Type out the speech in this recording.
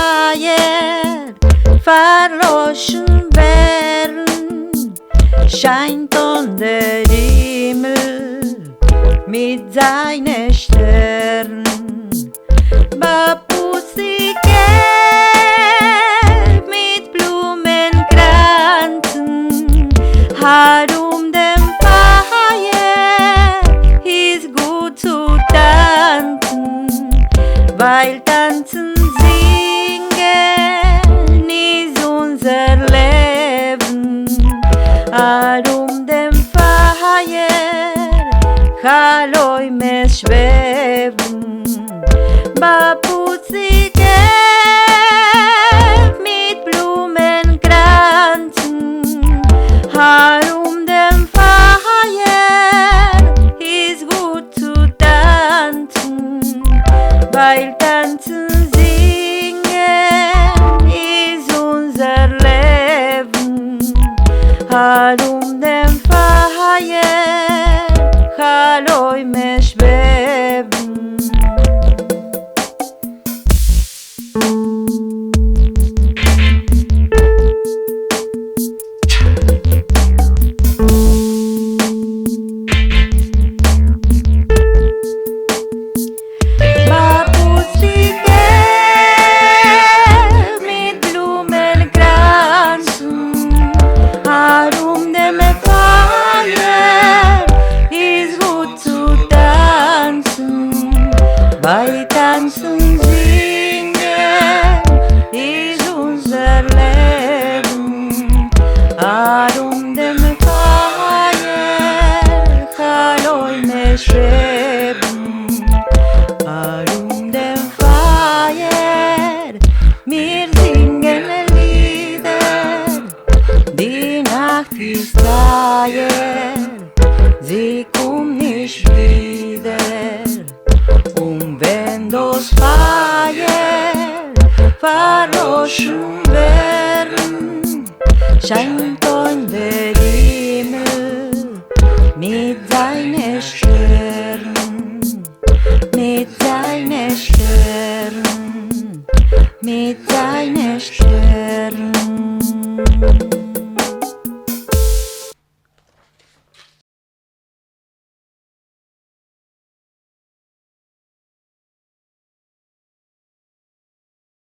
Feier verloschen werden, scheint unter Himmel mit seinen Sternen. Bapussi gelb mit Blumenkranzen, herum dem Feier ist gut zu tanzen, weil tanzen singen ist unser Leben. Herum dem Feier Haloi mes schweben. Bapussi gelb mit Blumenkranzen, herum dem Feier ist gut zu tanzen, weil tanzen singen ist unser Leben. Herum dem Feier Haloi mes schweben. Weil tanzen singen ist unser Leben. Herum dem Feier Haloi mes schweben. Herum dem Feier wir singen Lieder. Die Nacht ist teuer, sie kommt nicht wieder. Und wenn das Feuer verloschen werden, scheint unter Himmel mit seinen Sternen, mit seinen Sternen, mit seinen Sternen.